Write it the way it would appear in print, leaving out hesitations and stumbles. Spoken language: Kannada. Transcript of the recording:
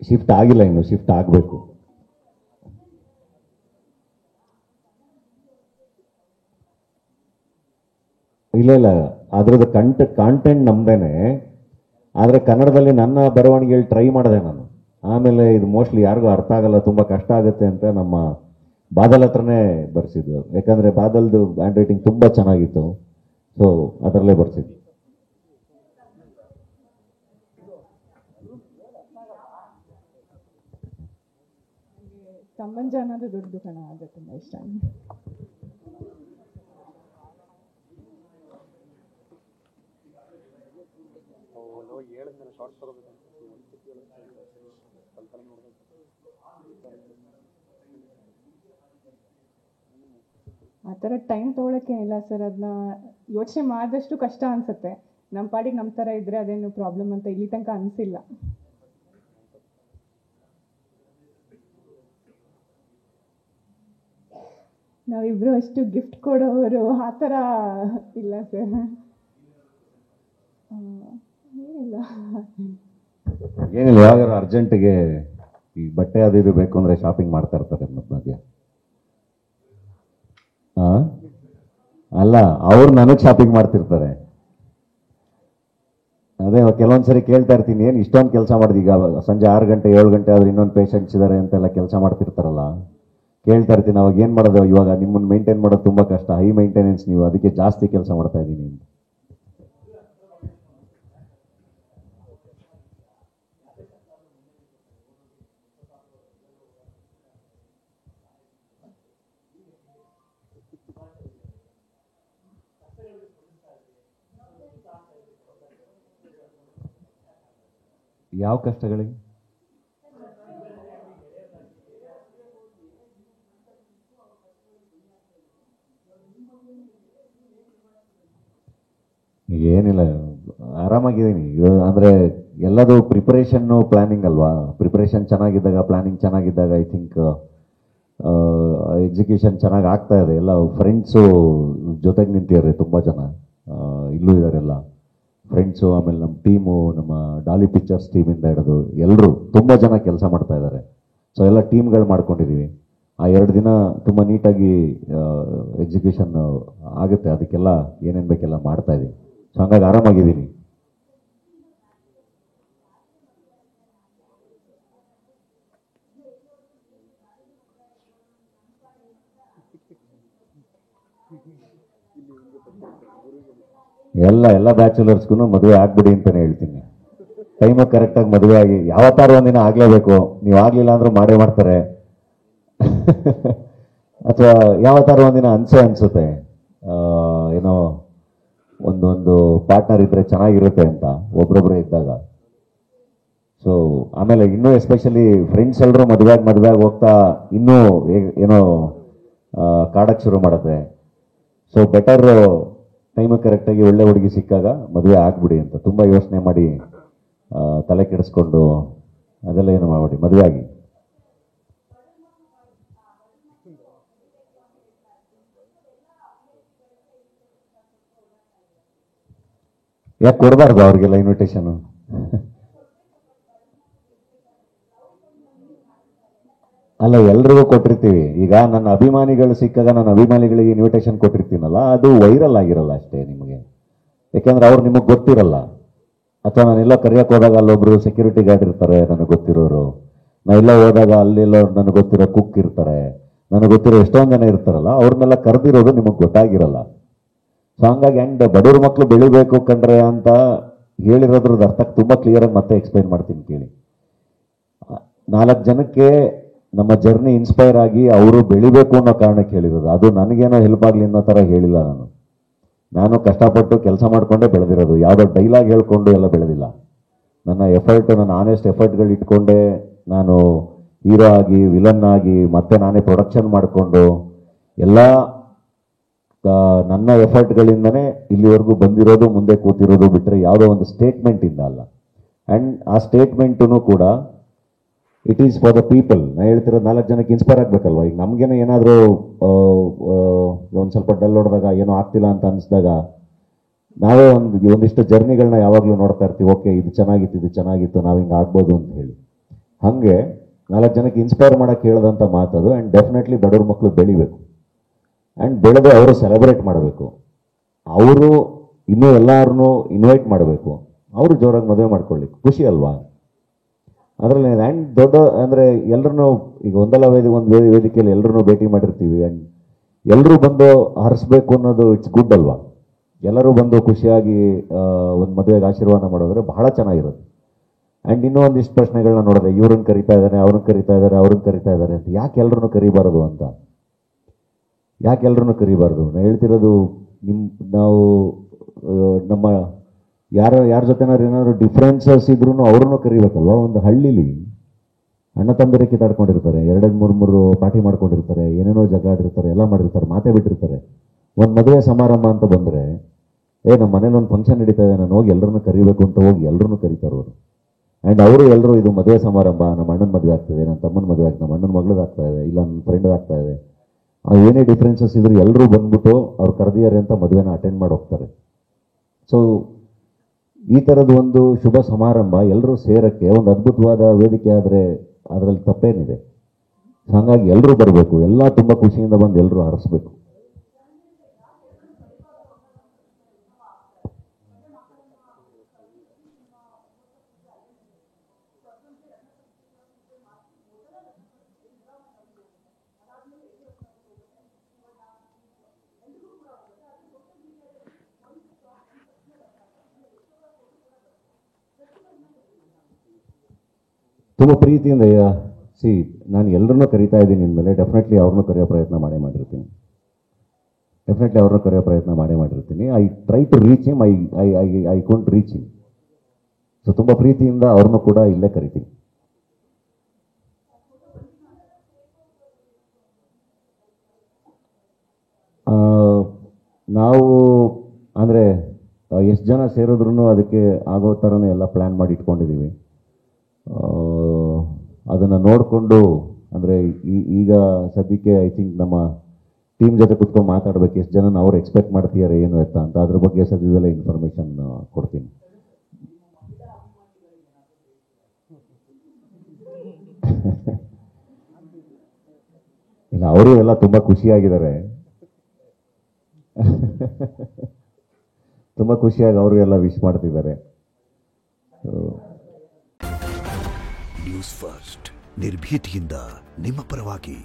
ಶಿಫ್ಟ್ ಆಗಿಲ್ಲ, ಇನ್ನು ಶಿಫ್ಟ್ ಆಗಬೇಕು. ಇಲ್ಲ ಇಲ್ಲ, ಅದ್ರದ್ದು ಕಾಂಟೆಂಟ್ ನಮ್ದೇನೆ, ಆದರೆ ಕನ್ನಡದಲ್ಲಿ ನನ್ನ ಬರವಣಿಗೆಯಲ್ಲಿ ಟ್ರೈ ಮಾಡಿದೆ ನಾನು. ಆಮೇಲೆ ಇದು ಮೋಸ್ಟ್ಲಿ ಯಾರಿಗೂ ಅರ್ಥ ಆಗಲ್ಲ, ತುಂಬ ಕಷ್ಟ ಆಗುತ್ತೆ ಅಂತ ನಮ್ಮ ಬಾದಲ್ ಹತ್ರನೇ ಬರ್ಸಿದ್ದು. ಯಾಕಂದರೆ ಬಾದಲ್ದು ಹ್ಯಾಂಡ್ ರೈಟಿಂಗ್ ತುಂಬ ಚೆನ್ನಾಗಿತ್ತು. ಸೊ ಅದರಲ್ಲೇ ಬರ್ಸಿದ್ದು. ಸಂಬಂಧ ಅನ್ನೋದು ದೊಡ್ಡ ಕಣ, ಅದು ತುಂಬ ಇಷ್ಟ. ಆ ಥರ ಟೈಮ್ ತೊಗೊಳಕ್ಕೆ ಇಲ್ಲ ಸರ್. ಅದನ್ನ ಯೋಚನೆ ಮಾಡಿದಷ್ಟು ಕಷ್ಟ ಅನಿಸುತ್ತೆ. ನಮ್ಮ ಪಾಡಿಗೆ ನಮ್ಮ ಥರ ಇದ್ದರೆ ಅದೇನು ಪ್ರಾಬ್ಲಮ್ ಅಂತ ಇಲ್ಲಿ ತನಕ ಅನಿಸಿಲ್ಲ. ನಾವಿಬ್ಬರು ಅಷ್ಟು ಗಿಫ್ಟ್ ಕೊಡೋರು ಆ ಥರ ಇಲ್ಲ ಸರ್. ಏನಿಲ್ಲ, ಯಾವಾಗಾರು ಅರ್ಜೆಂಟಿಗೆ ಈ ಬಟ್ಟೆ ಅದು ಇದು ಬೇಕು ಅಂದರೆ ಶಾಪಿಂಗ್ ಮಾಡ್ತಾ ಇರ್ತಾರೆ ಮಧ್ಯ. ಅಲ್ಲ, ಅವ್ರು ನನಗೆ ಶಾಪಿಂಗ್ ಮಾಡ್ತಿರ್ತಾರೆ. ಅದೇ ಕೆಲವೊಂದ್ಸರಿ ಕೇಳ್ತಾ ಇರ್ತೀನಿ, ಏನು ಇಷ್ಟೊಂದು ಕೆಲಸ ಮಾಡಿದೆ, ಈಗ ಸಂಜೆ 6 ಗಂಟೆ 7 ಗಂಟೆ ಆದ್ರೆ ಇನ್ನೊಂದು ಪೇಷಂಟ್ಸ್ ಇದ್ದಾರೆ ಅಂತೆಲ್ಲ ಕೆಲಸ ಮಾಡ್ತಿರ್ತಾರಲ್ಲ, ಕೇಳ್ತಾ ಇರ್ತೀನಿ ಅವಾಗ ಏನು ಮಾಡೋದು, ಇವಾಗ ನಿಮ್ಮನ್ನು ಮೇಂಟೈನ್ ಮಾಡೋದು ತುಂಬ ಕಷ್ಟ, ಹೈ ಮೇಂಟೆನೆನ್ಸ್ ನೀವು, ಅದಕ್ಕೆ ಜಾಸ್ತಿ ಕೆಲಸ ಮಾಡ್ತಾ ಇದ್ದೀನಿ ಅಂತ. ಯಾವ ಕಷ್ಟಗಳಿಗೆ? ಏನಿಲ್ಲ, ಆರಾಮಾಗಿದ್ದೀನಿ. ಇದು ಅಂದರೆ ಎಲ್ಲದು ಪ್ರಿಪರೇಷನ್ನು ಪ್ಲ್ಯಾನಿಂಗ್ ಅಲ್ವಾ. ಪ್ರಿಪರೇಷನ್ ಚೆನ್ನಾಗಿದ್ದಾಗ, ಪ್ಲ್ಯಾನಿಂಗ್ ಚೆನ್ನಾಗಿದ್ದಾಗ ಐ ಥಿಂಕ್ ಎಕ್ಸಿಕ್ಯೂಷನ್ ಚೆನ್ನಾಗಿ ಆಗ್ತಾ ಇದೆ. ಎಲ್ಲ ಫ್ರೆಂಡ್ಸು ಜೊತೆಗೆ ನಿಂತಿದ್ದಾರೆ, ತುಂಬ ಜನ ಇಲ್ಲೂ ಇದ್ದಾರೆಲ್ಲ ಫ್ರೆಂಡ್ಸು. ಆಮೇಲೆ ನಮ್ಮ ಟೀಮು, ನಮ್ಮ ಡಾಲಿ ಪಿಕ್ಚರ್ಸ್ ಟೀಮಿಂದ ಹಿಡಿದು ಎಲ್ಲರೂ ತುಂಬ ಜನ ಕೆಲಸ ಮಾಡ್ತಾ ಇದ್ದಾರೆ. ಸೊ ಎಲ್ಲ ಟೀಮ್ಗಳು ಮಾಡ್ಕೊಂಡಿದ್ದೀವಿ. ಆ 2 ದಿನ ತುಂಬ ನೀಟಾಗಿ ಎಕ್ಸಿಕ್ಯೂಷನ್ ಆಗುತ್ತೆ. ಅದಕ್ಕೆಲ್ಲ ಏನೇನು ಬೇಕೆಲ್ಲ ಮಾಡ್ತಾ ಇದ್ದೀವಿ. ಸೊ ಹಂಗಾಗಿ ಆರಾಮಾಗಿದ್ದೀನಿ. ಎಲ್ಲ ಬ್ಯಾಚುಲರ್ಸ್ಗೂ ಮದುವೆ ಆಗ್ಬಿಡಿ ಅಂತಲೇ ಹೇಳ್ತೀನಿ. ಟೈಮಿಗೆ ಕರೆಕ್ಟಾಗಿ ಮದುವೆ ಆಗಿ, ಯಾವತ್ತಾರು ಒಂದಿನ ಆಗಲೇಬೇಕು. ನೀವು ಆಗಲಿಲ್ಲ ಅಂದರೂ ಮಾಡೇ ಮಾಡ್ತಾರೆ. ಅಥವಾ ಯಾವತ್ತಾರು ಒಂದಿನ ಅನಿಸುತ್ತೆ ಏನೋ ಒಂದೊಂದು ಪಾರ್ಟ್ನರ್ ಇದ್ದರೆ ಚೆನ್ನಾಗಿರುತ್ತೆ ಅಂತ, ಒಬ್ರೊಬ್ಬರೇ ಇದ್ದಾಗ. ಸೊ ಆಮೇಲೆ ಇನ್ನೂ ಎಸ್ಪೆಷಲಿ ಫ್ರೆಂಡ್ಸ್ ಎಲ್ಲರೂ ಮದುವೆಯಾಗಿ ಹೋಗ್ತಾ ಇನ್ನೂ ಏನೋ ಕಾಡಕ್ಕೆ ಶುರು ಮಾಡುತ್ತೆ. ಸೊ ಬೆಟರ್ ಟೈಮಿಗೆ ಕರೆಕ್ಟಾಗಿ ಒಳ್ಳೆ ಹುಡುಗಿ ಸಿಕ್ಕಾಗ ಮದುವೆ ಆಗ್ಬಿಡಿ ಅಂತ. ತುಂಬ ಯೋಚನೆ ಮಾಡಿ ತಲೆ ಕೆಡಿಸ್ಕೊಂಡು ಅದೆಲ್ಲ ಏನು ಮಾಡಿ ಮದುವೆ ಆಗಿ. ಯಾಕೆ ಕೊಡಬಾರ್ದು ಅವ್ರಿಗೆಲ್ಲ ಇನ್ವಿಟೇಷನು? ಅಲ್ಲ, ಎಲ್ರಿಗೂ ಕೊಟ್ಟಿರ್ತೀವಿ. ಈಗ ನನ್ನ ಅಭಿಮಾನಿಗಳು ಸಿಕ್ಕಾಗ ನನ್ನ ಅಭಿಮಾನಿಗಳಿಗೆ ಇನ್ವಿಟೇಷನ್ ಕೊಟ್ಟಿರ್ತೀನಲ್ಲ, ಅದು ವೈರಲ್ ಆಗಿರಲ್ಲ ಅಷ್ಟೇ ನಿಮಗೆ. ಯಾಕೆಂದ್ರೆ ಅವ್ರು ನಿಮಗೆ ಗೊತ್ತಿರಲ್ಲ. ಅಥವಾ ನಾನೆಲ್ಲ ಕರೆಯೋಕೆ ಹೋದಾಗ ಅಲ್ಲೊಬ್ರು ಸೆಕ್ಯೂರಿಟಿ ಗಾರ್ಡ್ ಇರ್ತಾರೆ ನನಗೆ ಗೊತ್ತಿರೋರು, ನಾವೆಲ್ಲ ಹೋದಾಗ ಅಲ್ಲೆಲ್ಲ ನನಗೆ ಗೊತ್ತಿರೋ ಕುಕ್ ಇರ್ತಾರೆ, ನನಗೆ ಗೊತ್ತಿರೋ ಎಷ್ಟೊಂದು ಜನ ಇರ್ತಾರಲ್ಲ, ಅವ್ರನ್ನೆಲ್ಲ ಕರೆದಿರೋದು ನಿಮಗೆ ಗೊತ್ತಾಗಿರಲ್ಲ. ಸೊ ಹಂಗಾಗಿ ಆ್ಯಂಡ್ ಬಡವ್ರ ಮಕ್ಕಳು ಬೆಳಿಬೇಕು ಕಂಡ್ರೆ ಅಂತ ಹೇಳಿರೋದ್ರದ್ದು ಅರ್ಥ ತುಂಬ ಕ್ಲಿಯರಾಗಿ ಮತ್ತೆ ಎಕ್ಸ್ಪ್ಲೈನ್ ಮಾಡ್ತೀನಿ ಕೇಳಿ. 4 ಜನಕ್ಕೆ ನಮ್ಮ ಜರ್ನಿ ಇನ್ಸ್ಪೈರ್ ಆಗಿ ಅವರು ಬೆಳಿಬೇಕು ಅನ್ನೋ ಕಾರಣಕ್ಕೆ ಹೇಳಿರೋದು. ಅದು ನನಗೇನೋ ಹೆಲ್ಪ್ ಆಗಲಿ ಅನ್ನೋ ಥರ ಹೇಳಿಲ್ಲ. ನಾನು ಕಷ್ಟಪಟ್ಟು ಕೆಲಸ ಮಾಡಿಕೊಂಡೇ ಬೆಳೆದಿರೋದು. ಯಾವುದೋ ಡೈಲಾಗ್ ಹೇಳ್ಕೊಂಡು ಎಲ್ಲ ಬೆಳೆದಿಲ್ಲ. ನನ್ನ ಎಫರ್ಟ್, ನನ್ನ ಆನೆಸ್ಟ್ ಎಫರ್ಟ್ಗಳು ಇಟ್ಕೊಂಡೆ ನಾನು ಹೀರೋ ಆಗಿ, ವಿಲನ್ ಆಗಿ, ಮತ್ತೆ ನಾನೇ ಪ್ರೊಡಕ್ಷನ್ ಮಾಡಿಕೊಂಡು ಎಲ್ಲ ನನ್ನ ಎಫರ್ಟ್ಗಳಿಂದನೇ ಇಲ್ಲಿವರೆಗೂ ಬಂದಿರೋದು, ಮುಂದೆ ಕೂತಿರೋದು. ಬಿಟ್ಟರೆ ಯಾವುದೋ ಒಂದು ಸ್ಟೇಟ್ಮೆಂಟಿಂದ ಅಲ್ಲ. ಆ್ಯಂಡ್ ಆ ಸ್ಟೇಟ್ಮೆಂಟೂ ಕೂಡ it is for the people. ನಾನು ಹೇಳ್ತಿರೋದು 4 ಜನಕ್ಕೆ ಇನ್ಸ್ಪೈರ್ ಆಗಬೇಕಲ್ವ. ಈಗ ನಮಗೇನೋ ಏನಾದರೂ ಒಂದು ಸ್ವಲ್ಪ ಡಲ್ ಹೊಡೆದಾಗ, ಏನೋ ಆಗ್ತಿಲ್ಲ ಅಂತ ಅನಿಸಿದಾಗ ನಾವೇ ಒಂದಿಷ್ಟು ಜರ್ನಿಗಳನ್ನ ಯಾವಾಗಲೂ ನೋಡ್ತಾ ಇರ್ತೀವಿ. ಓಕೆ, ಇದು ಚೆನ್ನಾಗಿತ್ತು, ನಾವು ಹಿಂಗೆ ಆಗ್ಬೋದು ಅಂತ ಹೇಳಿ. ಹಾಗೆ 4 ಜನಕ್ಕೆ ಇನ್ಸ್ಪೈರ್ ಮಾಡೋಕ್ಕೆ ಹೇಳಿದಂಥ ಮಾತದು. ಆ್ಯಂಡ್ ಡೆಫಿನೆಟ್ಲಿ ಬಡವ್ರ ಮಕ್ಕಳು ಬೆಳಿಬೇಕು, ಆ್ಯಂಡ್ ಬೆಳೆದು ಅವರು ಸೆಲೆಬ್ರೇಟ್ ಮಾಡಬೇಕು, ಅವರು ಇನ್ನೂ ಎಲ್ಲರನ್ನೂ ಇನ್ವೈಟ್ ಮಾಡಬೇಕು, ಅವರು ಜೋರಾಗಿ ಮದುವೆ ಮಾಡ್ಕೊಳ್ಳಿಕ್ಕೆ ಖುಷಿ ಅಲ್ವಾ ಅದರಲ್ಲಿ. ಆ್ಯಂಡ್ ದೊಡ್ಡ ಅಂದರೆ ಎಲ್ಲರನ್ನೂ ಈಗ ಒಂದು ವೇದಿಕೆಯಲ್ಲಿ ಎಲ್ಲರನ್ನೂ ಭೇಟಿ ಮಾಡಿರ್ತೀವಿ, ಆ್ಯಂಡ್ ಎಲ್ಲರೂ ಬಂದು ಹರಿಸ್ಬೇಕು ಅನ್ನೋದು ಇಟ್ಸ್ ಗುಡ್ ಅಲ್ವಾ. ಎಲ್ಲರೂ ಬಂದು ಖುಷಿಯಾಗಿ ಒಂದು ಮದುವೆಗೆ ಆಶೀರ್ವಾದ ಮಾಡೋದ್ರೆ ಬಹಳ ಚೆನ್ನಾಗಿರುತ್ತೆ. ಆ್ಯಂಡ್ ಇನ್ನೂ ಒಂದಿಷ್ಟು ಪ್ರಶ್ನೆಗಳನ್ನ ನೋಡಿದೆ, ಇವ್ರನ್ನ ಕರಿತಾ ಇದ್ದಾರೆ, ಅವ್ರನ್ನ ಕರಿತಾ ಇದ್ದಾರೆ, ಅವ್ರನ್ನ ಕರಿತಾ ಇದ್ದಾರೆ ಅಂತ. ಯಾಕೆ ಎಲ್ಲರನ್ನೂ ಕರಿಬಾರದು ಅಂತ, ಯಾಕೆ ಎಲ್ಲರನ್ನೂ ಕರಿಬಾರ್ದು? ನಾನು ಹೇಳ್ತಿರೋದು ನಾವು ನಮ್ಮ ಯಾರ ಜೊತೆನಾದ್ರು ಏನಾದ್ರು ಡಿಫ್ರೆನ್ಸಸ್ ಇದ್ರೂ ಅವ್ರನ್ನೂ ಕರಿಬೇಕಲ್ವ. ಒಂದು ಹಳ್ಳಿಲಿ ಅಣ್ಣ ತಮ್ಮದಿರೇ ಕಿತ್ತಾಡ್ಕೊಂಡಿರ್ತಾರೆ, 2-3 ಪಾರ್ಟಿ ಮಾಡ್ಕೊಂಡಿರ್ತಾರೆ, ಏನೇನೋ ಜಗಾಡಿರ್ತಾರೆ, ಎಲ್ಲ ಮಾಡಿರ್ತಾರೆ, ಮಾತೇ ಬಿಟ್ಟಿರ್ತಾರೆ. ಒಂದು ಮದುವೆ ಸಮಾರಂಭ ಅಂತ ಬಂದರೆ, ನಮ್ಮ ಮನೇಲಿ ಒಂದು ಫಂಕ್ಷನ್ ನಡೀತಾ ಇದೆ, ನಾನು ಹೋಗಿ ಎಲ್ಲರನ್ನೂ ಕರಿಬೇಕು ಅಂತ ಹೋಗಿ ಎಲ್ಲರನ್ನೂ ಕರೀತಾರೆ ಅವರು. ಆ್ಯಂಡ್ ಅವರು ಎಲ್ಲರೂ ಇದು ಮದುವೆ ಸಮಾರಂಭ, ನಮ್ಮ ಅಣ್ಣನ ಮದುವೆ ಆಗ್ತಾಯಿದೆ, ನನ್ನ ತಮ್ಮನ ಮದುವೆ ಆಗ್ತದೆ, ನಮ್ಮ ಅಣ್ಣನ ಮಗಳದ್ದು ಆಗ್ತಾ ಇದೆ, ಇಲ್ಲ ನನ್ನ ಫ್ರೆಂಡ್ ಆಗ್ತಾ ಇದೆ, ಏನೇ ಡಿಫ್ರೆನ್ಸಸ್ ಇದ್ರು ಎಲ್ಲರೂ ಬಂದ್ಬಿಟ್ಟು ಅವ್ರು ಕರೆದಿದ್ದಾರೆ ಅಂತ ಮದುವೆನ ಅಟೆಂಡ್ ಮಾಡಿ ಹೋಗ್ತಾರೆ. ಸೊ ಈ ಥರದ್ದು ಒಂದು ಶುಭ ಸಮಾರಂಭ ಎಲ್ಲರೂ ಸೇರೋಕ್ಕೆ ಒಂದು ಅದ್ಭುತವಾದ ವೇದಿಕೆ ಆದರೆ ಅದರಲ್ಲಿ ತಪ್ಪೇನಿದೆ. ಹಾಗಾಗಿ ಎಲ್ಲರೂ ಬರಬೇಕು, ಎಲ್ಲ ತುಂಬ ಖುಷಿಯಿಂದ ಬಂದು ಎಲ್ಲರೂ ಹರಿಸ್ಬೇಕು. ತುಂಬ ಪ್ರೀತಿಯಿಂದ ನಾನು ಎಲ್ಲರನ್ನೂ ಕರಿತಾ ಇದ್ದೀನಿ ಇನ್ಮೇಲೆ. ಡೆಫಿನೆಟ್ಲಿ ಅವ್ರನ್ನೂ ಕರೆಯೋ ಪ್ರಯತ್ನ ಮಾಡಿರ್ತೀನಿ. I try to reach him, I can't reach him. So ತುಂಬ ಪ್ರೀತಿಯಿಂದ ಅವ್ರನ್ನೂ ಕೂಡ ಇಲ್ಲೇ ಕರಿತೀನಿ. ನಾವು ಅಂದರೆ ಎಷ್ಟು ಜನ ಸೇರಿದ್ರೂ ಅದಕ್ಕೆ ಆಗೋ ಥರನೇ ಎಲ್ಲ ಪ್ಲ್ಯಾನ್ ಮಾಡಿ ಇಟ್ಕೊಂಡಿದ್ದೀವಿ. ಅದನ್ನು ನೋಡಿಕೊಂಡು ಅಂದರೆ ಈಗ ಸದ್ಯಕ್ಕೆ ಐ ಥಿಂಕ್ ನಮ್ಮ ಟೀಮ್ ಜೊತೆ ಕುತ್ಕೊಂಡು ಮಾತಾಡಬೇಕು, ಎಷ್ಟು ಜನ ಅವ್ರು ಎಕ್ಸ್ಪೆಕ್ಟ್ ಮಾಡ್ತಿದ್ದಾರೆ ಏನು ಎತ್ತ ಅಂತ. ಅದ್ರ ಬಗ್ಗೆ ಸದ್ಯದಲ್ಲೇ ಇನ್ಫಾರ್ಮೇಷನ್ ಕೊಡ್ತೀನಿ. ಇಲ್ಲ, ಅವರು ಎಲ್ಲ ತುಂಬ ಖುಷಿಯಾಗಿದ್ದಾರೆ, ತುಂಬ ಖುಷಿಯಾಗಿ ಅವರು ಎಲ್ಲ ವಿಶ್ ಮಾಡ್ತಿದ್ದಾರೆ. ನ್ಯೂಸ್ ಫಸ್ಟ್, ನಿರ್ಭೀತಿಯಿಂದ ನಿಮ್ಮ ಪರವಾಗಿ.